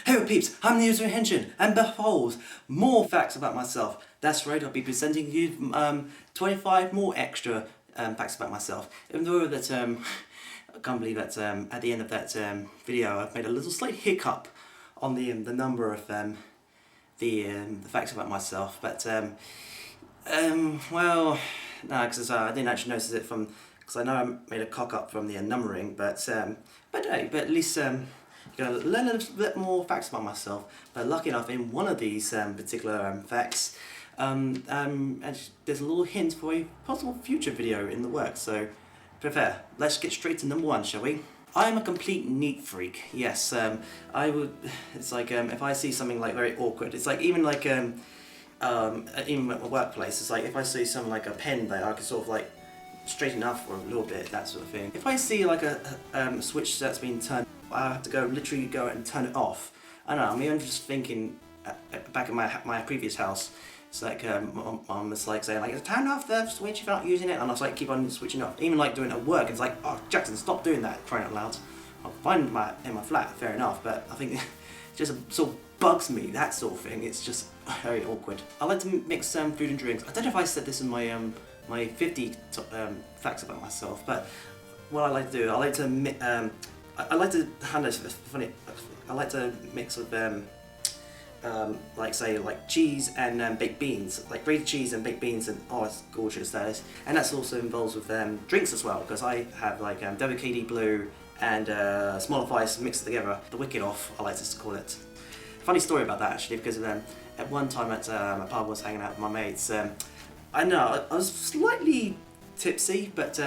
Hello peeps, I'm the user Henshin, and behold, more facts about myself. That's right, I'll be presenting you 25 more extra facts about myself. Even though that, I can't believe that at the end of that video I've made a little slight hiccup on the number of the facts about myself. But, well, no, because I didn't actually notice it from, because I know I made a cock up from the numbering, but hey, but at least you know, learn a little bit more facts about myself. But lucky enough, in one of these particular facts, there's a little hint for a possible future video in the works. So prepare. Let's get straight to number one, shall we? I'm a complete neat freak. Yes, I would. It's like if I see something like very awkward. It's like even like even at my workplace. It's like if I see something like a pen that I could sort of like straighten up for a little bit, that sort of thing. If I see like a switch that's been turned, I have to literally go and turn it off. I don't know, I mean, I'm just thinking, back in my previous house, it's like, mum was like saying, like, turn off the switch if you're not using it, and I was like, keep on switching off. Even like doing it at work, it's like, oh, Jackson, stop doing that, crying out loud. I'm fine in my flat, fair enough, but I think it just sort of bugs me, that sort of thing. It's just very awkward. I like to mix food and drinks. I don't know if I said this in my my 50 facts about myself, but what I like to do, I like to funny. I like to mix with like say like cheese and baked beans, like grated cheese and baked beans, and oh, it's gorgeous that is. And that's also involves with drinks as well, because I have like WKD Blue and Small of Ice mixed together. The Wicked Off, I like to call it. Funny story about that actually, because at one time at my pub, I was hanging out with my mates. I know I was slightly tipsy, but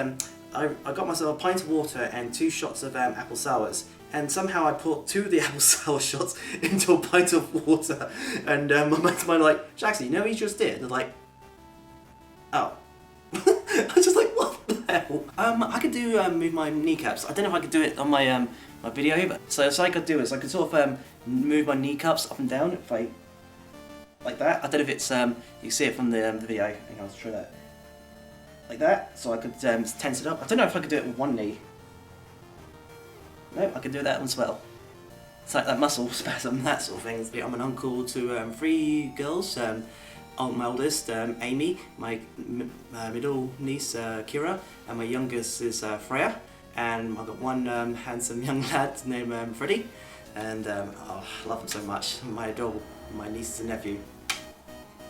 I got myself a pint of water and 2 shots of apple sours, and somehow I poured 2 of the apple sour shots into a pint of water, and my mates were like, Jackson, you know what you just did? They're like, oh. I was just like, what the hell? I could do move my kneecaps. I don't know if I could do it on my my video either. So I could do is I could sort of move my kneecaps up and down if I like that. I don't know if it's you can see it from the video. I think I'll try that. Like that, so I could tense it up. I don't know if I could do it with one knee. No, I could do that as well. It's like that muscle spasm, that sort of thing. I'm an uncle to 3 girls. My oldest, Amy, my middle niece, Kira, and my youngest is Freya. And I've got one handsome young lad named Freddie. And oh, I love him so much. My nieces and nephew.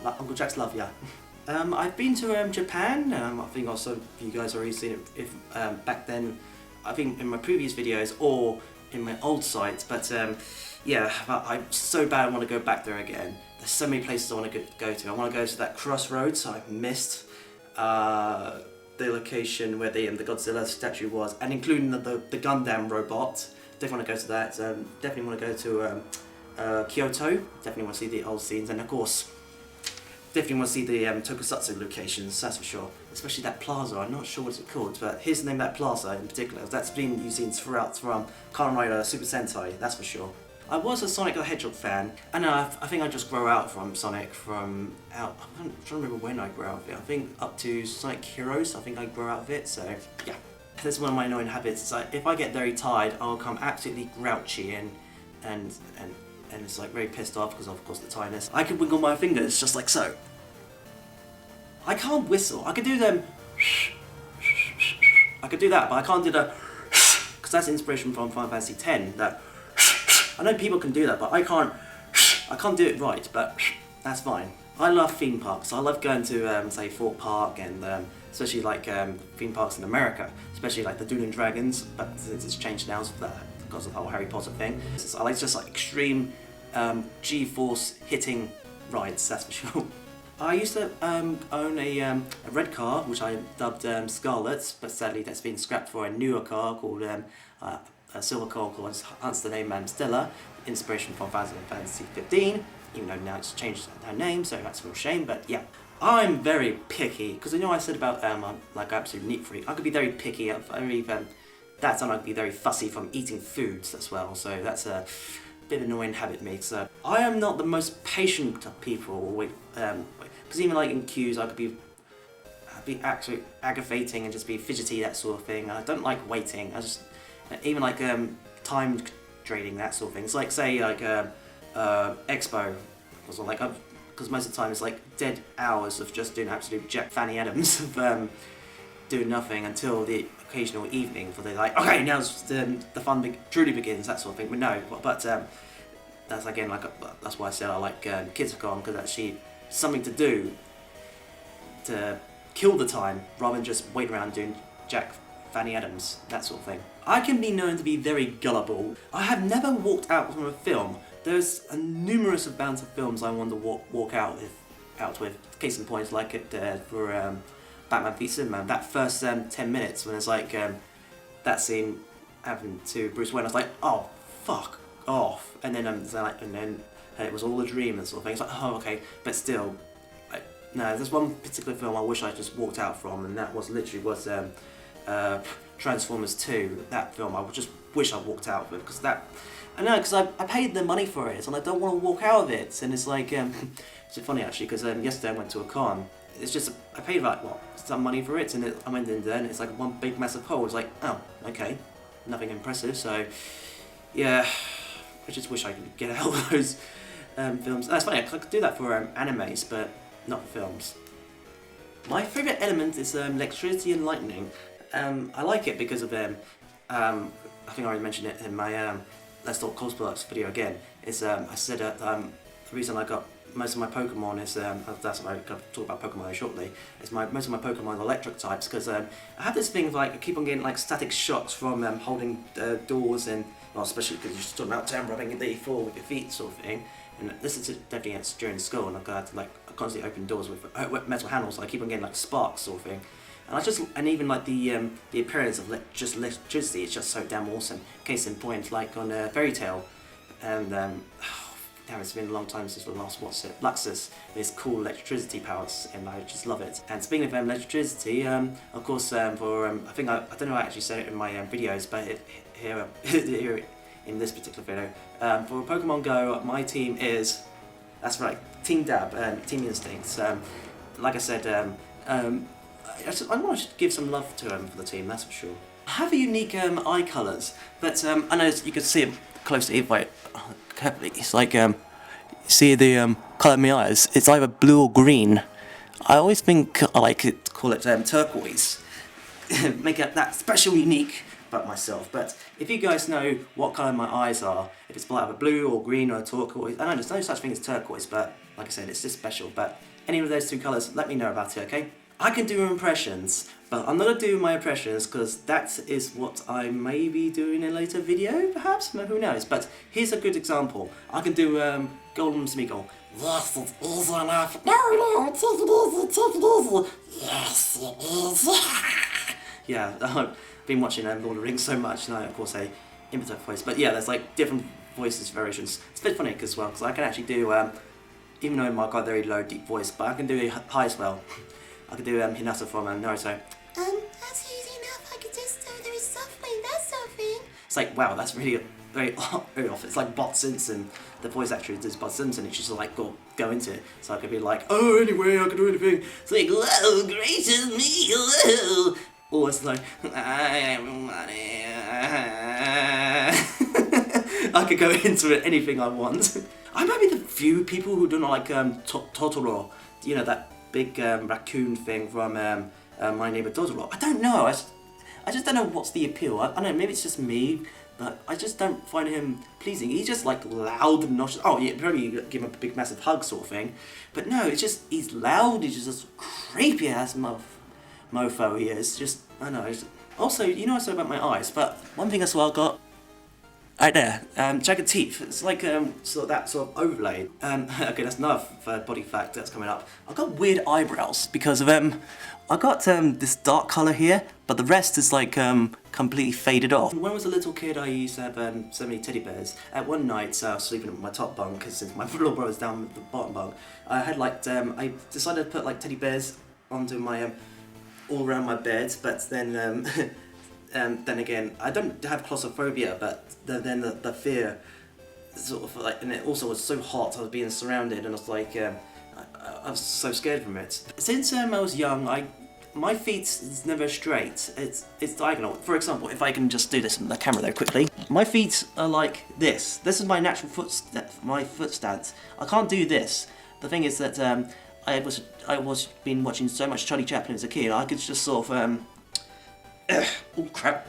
Uncle Jack's love ya. I've been to Japan. I think also you guys already seen it if back then. I think in my previous videos or in my old sites. But yeah, I so bad want to go back there again. There's so many places I want to go to. I want to go to that crossroads I've missed. The location where the Godzilla statue was, and including the Gundam robot. Definitely want to go to that. Definitely want to go to Kyoto. Definitely want to see the old scenes, and of course. Definitely want to see the tokusatsu locations, that's for sure. Especially that plaza, I'm not sure what it's called, but here's the name of that plaza in particular. That's been used throughout from Kamen Rider Super Sentai, that's for sure. I was a Sonic the Hedgehog fan, and I think I just grow out from Sonic I'm trying to remember when I grew out of it. I think up to Sonic Heroes, I think I grew out of it, so yeah. This is one of my annoying habits. It's like, if I get very tired, I'll become absolutely grouchy and it's like very pissed off because of course the tiredness. I could wiggle my fingers just like so. I can't whistle. I could do them. I could do that, but I can't do the because that's inspiration from Final Fantasy X. That I know people can do that, but I can't. I can't do it right, but that's fine. I love theme parks. I love going to say Fort Park and especially like theme parks in America, especially like the Dune and Dragons. But since it's changed now because of the whole Harry Potter thing, I like just like extreme G-force hitting rides. That's for sure. I used to own a red car, which I dubbed Scarlet, but sadly that's been scrapped for a newer car called a silver car called, hence the name Stella, inspiration from Final Fantasy 15, even though now it's changed her name, so that's a real shame, but yeah. I'm very picky, because you know I said about I'm like an absolute neat freak. I could be very picky, I could be very fussy from eating foods as well, so that's a bit of an annoying habit me. So I am not the most patient of people, because even like in queues I could be actually aggravating and just be fidgety, that sort of thing. I don't like waiting. I just even like time trading, that sort of thing. It's like say like expo, because most of the time it's like dead hours of just doing absolute Jack Fanny Adams of doing nothing until the occasional evening for the like, okay, now the fun truly begins, that sort of thing. But no, but that's again that's why I said I like Kids Have Gone, because actually something to do to kill the time rather than just wait around doing Jack Fanny Adams, that sort of thing. I can be known to be very gullible. I have never walked out from a film. There's a numerous amount of films I want to walk out with. Case in point, like for Batman v Superman, that first 10 minutes when it's like that scene happened to Bruce Wayne, I was like, oh fuck off, and then it was all a dream and sort of thing. It's like, oh okay, but still, no, there's one particular film I wish I just walked out from, and that was Transformers 2. That film I just wish I walked out with, because I paid the money for it and I don't want to walk out of it. And it's like it's funny actually, because yesterday I went to a con. It's just I paid like some money for it, and I went in there and it's like one big massive hole. It's like, oh okay, nothing impressive. So yeah, I just wish I could get out of those films. That's funny, I could do that for animes, but not for films. My favourite element is electricity and lightning. I like it because of I think I already mentioned it in my Let's Talk Cosplay video again. I said the reason I got most of my Pokemon is that's what I'm going to talk about Pokemon shortly. Is most of my Pokemon are electric types, because I have this thing of like I keep on getting like static shocks from holding doors, and well, especially because you're just talking about rubbing the floor with your feet sort of thing. And this is definitely during school, and I've got to like constantly open doors with metal handles, so I keep on getting like sparks sort of thing. And even like the appearance of just electricity is just so damn awesome. Case in point, like on Fairy Tail, and now it's been a long time since we last watched it. Luxus, this cool electricity powers, and I just love it. And speaking of electricity, of course, for I think I don't know, I actually said it in my videos, but here in this particular video, for Pokemon Go, my team is, that's right, Team Dab, Team Instincts. Like I said, I want to give some love to for the team, that's for sure. I have a unique eye colours, but I know you can see it closely if I carefully. It's like see the colour of my eyes. It's either blue or green. I always think I like to call it turquoise. Make it that special, unique about myself. But if you guys know what colour my eyes are, if it's either blue or green or turquoise, I know there's no such thing as turquoise, but like I said, it's just special. But any of those two colours, let me know about it, okay? I can do impressions, but I'm not going to do my impressions because that is what I may be doing in a later video, perhaps? Who knows? But here's a good example. I can do Golden Smeagol. Yes, it is enough. No, take it easy. Yes, it is. Yeah, I've been watching Lord of the Rings so much, and I, of course, imitate voice. But yeah, there's like different voices, variations. It's a bit funny as well, because I can actually do, even though I've got a very low, deep voice, but I can do it high as well. I could do Hinata from Naruto. That's easy enough. I could just do very softly, that's something. It's like, wow, that's really very off. It's like Bot Simpson. The voice actor does Bot Simpson. It's just like go into it. So I could be like, oh, anyway, I can do anything. It's like, whoa, gracious me, hello. Or it's like, hi everybody. I could go into it anything I want. I might be the few people who don't like Totoro. You know, that big raccoon thing from My Neighbor Totoro. I don't know. I just don't know what's the appeal. I don't know. Maybe it's just me, but I just don't find him pleasing. He's just like loud and nauseous. Oh yeah, probably give him a big massive hug sort of thing. But no, it's just he's loud. He's just creepy ass mofo he is. Just I don't know. Also, you know I said about my eyes, but one thing as well I got. Right there, jagged teeth. It's like sort of that sort of overlay. Okay, that's another body fact that's coming up. I've got weird eyebrows because of I got this dark colour here, but the rest is like completely faded off. When I was a little kid, I used to have so many teddy bears. At one night, I was sleeping on my top bunk because since my little brother was down the bottom bunk, I had like I decided to put like teddy bears onto my all around my bed, but then. Then again, I don't have claustrophobia, but then the fear, sort of like, and it also was so hot. I was being surrounded, and I was like, I was so scared from it. Since I was young, my feet is never straight. It's diagonal. For example, if I can just do this in the camera there quickly. My feet are like this. This is my natural my foot stance. I can't do this. The thing is that I was been watching so much Charlie Chaplin as a kid. I could just sort of oh crap.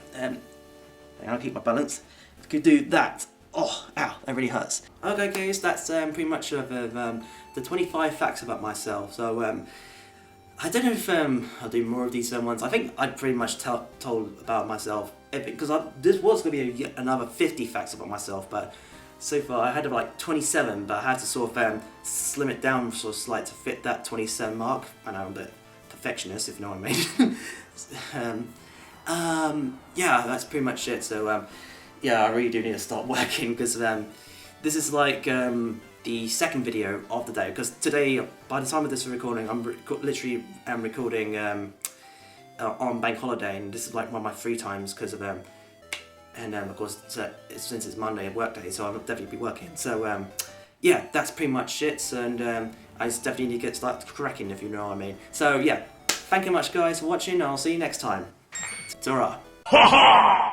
I'll keep my balance. I could do that. Oh, ow, that really hurts. Okay, guys, that's pretty much of the 25 facts about myself. So I don't know if I'll do more of these ones. I think I'd pretty much told about myself because this was going to be another 50 facts about myself, but so far I had like 27, but I had to sort of slim it down sort of slight to fit that 27 mark. I know I'm a bit perfectionist, if you know what I mean. Yeah, that's pretty much it. So yeah, I really do need to start working because this is like the second video of the day, because today, by the time of this recording, I'm literally recording on bank holiday, and this is like one of my free times because of and of course since it's Monday, a work day, so I'll definitely be working. So yeah, that's pretty much it, and I just definitely need to get started cracking, if you know what I mean. So yeah, thank you much guys for watching. I'll see you next time. Ta-ra.